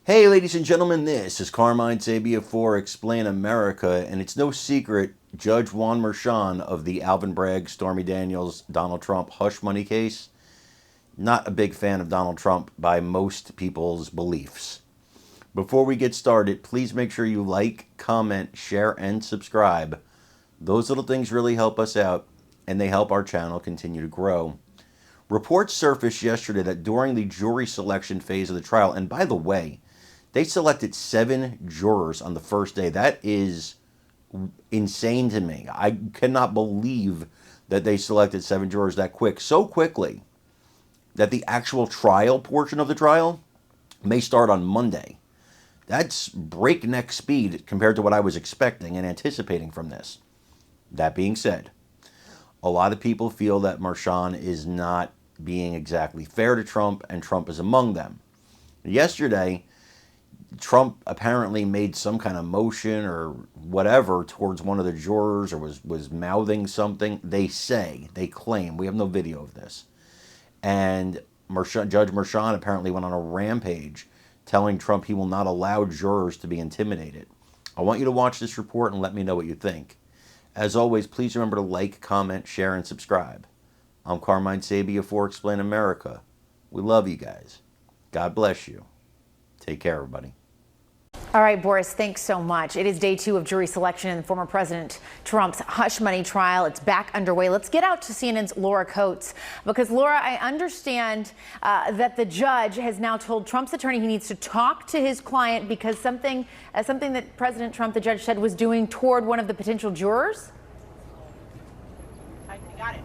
Hey, ladies and gentlemen, this is Carmine Sabia for Explain America, and it's no secret Judge Juan Merchan of the Alvin Bragg, Stormy Daniels, Donald Trump hush money case, not a big fan of Donald Trump by most people's beliefs. Before we get started, please make sure you like, comment, share, and subscribe. Those little things really help us out, and they help our channel continue to grow. Reports surfaced yesterday that during the jury selection phase of the trial, and by the way, they selected 7 jurors on the first day. That is insane to me. I cannot believe that they selected 7 jurors that quick, so quickly that the actual trial portion of the trial may start on Monday. That's breakneck speed compared to what I was expecting and anticipating from this. That being said, a lot of people feel that Merchan is not being exactly fair to Trump, and Trump is among them. Yesterday, Trump apparently made some kind of motion or whatever towards one of the jurors, or was mouthing something. They claim, we have no video of this. And Judge Merchan apparently went on a rampage telling Trump he will not allow jurors to be intimidated. I want you to watch this report and let me know what you think. As always, please remember to like, comment, share, and subscribe. I'm Carmine Sabia for Explain America. We love you guys. God bless you. Take care, everybody. All right, Boris, thanks so much. It is day 2 of jury selection in former President Trump's hush money trial. It's back underway. Let's get out to CNN's Laura Coates, because Laura, I understand that the judge has now told Trump's attorney he needs to talk to his client because something that President Trump, the judge, said was doing toward one of the potential jurors. Got it.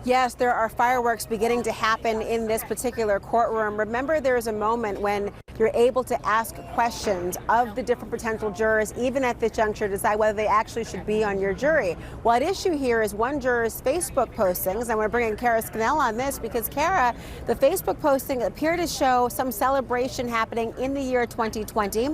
Yes, there are fireworks beginning to happen in this particular courtroom. Remember, there is a moment when you're able to ask questions of the different potential jurors, even at this juncture, to decide whether they actually should be on your jury. Well, at issue here is one juror's Facebook postings. I'm going to bring in Kara Scannell on this because, Kara, the Facebook posting appear to show some celebration happening in the year 2020.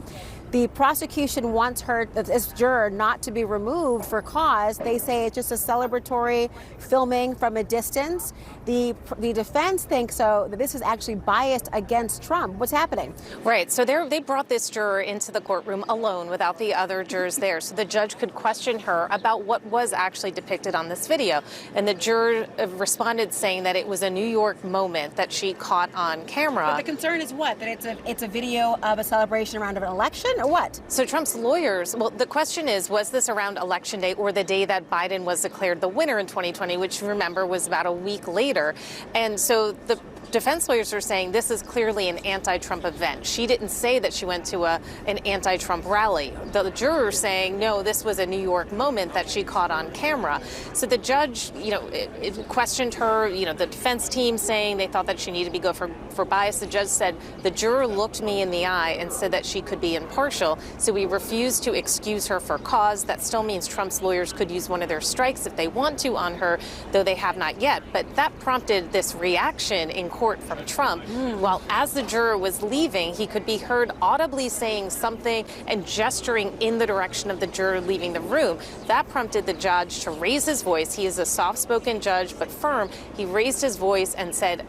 The prosecution wants this juror not to be removed for cause. They say it's just a celebratory filming from a distance. The defense thinks that this is actually biased against Trump. What's happening? Right. So they brought this juror into the courtroom alone without the other jurors there, so the judge could question her about what was actually depicted on this video. And the juror responded saying that it was a New York moment that she caught on camera. But the concern is what? That it's a video of a celebration around an election, or what? So Trump's lawyers, well, the question is, was this around Election Day or the day that Biden was declared the winner in 2020, which, remember, was about a week later? And so the defense lawyers are saying this is clearly an anti-Trump event. She didn't say that she went to an anti-Trump rally. The juror saying, no, this was a New York moment that she caught on camera. So the judge, it questioned her, the defense team saying they thought that she needed to go for bias. The judge said, the juror looked me in the eye and said that she could be impartial. So we refused to excuse her for cause. That still means Trump's lawyers could use one of their strikes if they want to on her, though they have not yet. But that prompted this reaction in court from Trump. While as the juror was leaving, he could be heard audibly saying something and gesturing in the direction of the juror leaving the room. That prompted the judge to raise his voice. He is a soft-spoken judge, but firm. He raised his voice and said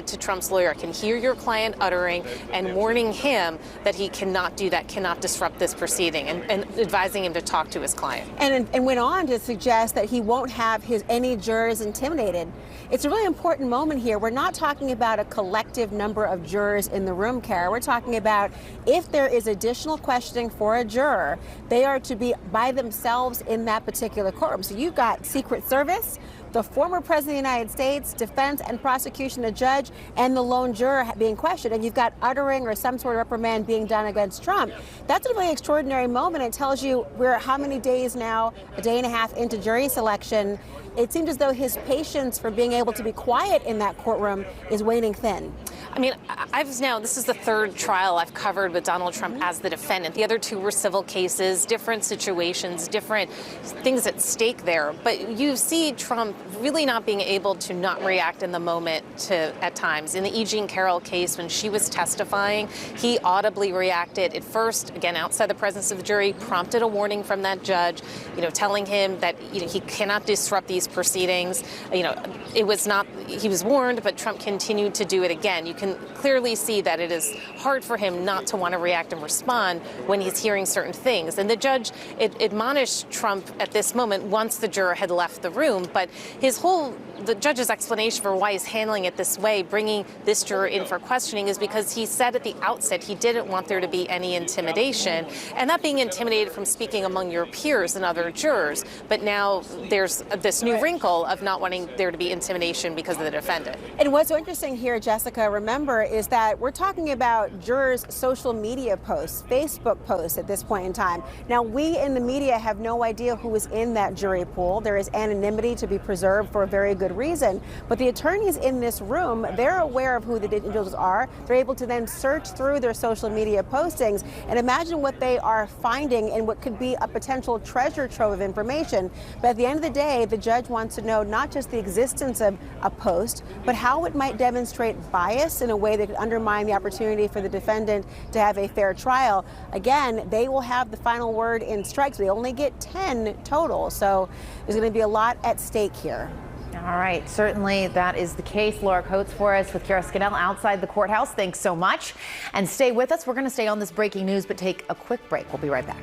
to Trump's lawyer, I can hear your client uttering, and warning him that he cannot do that, cannot disrupt this proceeding, and advising him to talk to his client. And went on to suggest that he won't have any jurors intimidated. It's a really important moment here. We're not talking about a collective number of jurors in the room, Kara. We're talking about if there is additional questioning for a juror, they are to be by themselves in that particular courtroom. So you've got Secret Service, the former president of the United States, defense and prosecution, a judge, and the lone juror being questioned. And you've got uttering or some sort of reprimand being done against Trump. That's a really extraordinary moment. It tells you we're how many days now, a day and a half into jury selection. It seems as though his patience for being able to be quiet in that courtroom is waning thin. I mean, this is the 3rd trial I've covered with Donald Trump as the defendant. The other 2 were civil cases, different situations, different things at stake there. But you see Trump really not being able to not react in the moment at times. In the E. Jean Carroll case, when she was testifying, he audibly reacted at first, again, outside the presence of the jury, prompted a warning from that judge, telling him that, he cannot disrupt these proceedings. It was not, he was warned, but Trump continued to do it again. You can clearly see that it is hard for him not to want to react and respond when he's hearing certain things. And the judge admonished Trump at this moment once the juror had left the room, but the judge's explanation for why he's handling it this way, bringing this juror in for questioning, is because he said at the outset he didn't want there to be any intimidation, and that being intimidated from speaking among your peers and other jurors. But now there's this new wrinkle of not wanting there to be intimidation because of the defendant. And what's so interesting here, Jessica, remember, is that we're talking about jurors' social media posts, Facebook posts at this point in time. Now, we in the media have no idea who is in that jury pool. There is anonymity to be preserved for a very good reason. But the attorneys in this room, they're aware of who the individuals are. They're able to then search through their social media postings and imagine what they are finding in what could be a potential treasure trove of information. But at the end of the day, the judge wants to know not just the existence of a post, but how it might demonstrate bias in a way that could undermine the opportunity for the defendant to have a fair trial. Again, they will have the final word in strikes. We only get 10 total, so there's going to be a lot at stake here. All right, certainly that is the case. Laura Coates for us with Kara Scannell outside the courthouse. Thanks so much. And stay with us. We're going to stay on this breaking news, but take a quick break. We'll be right back.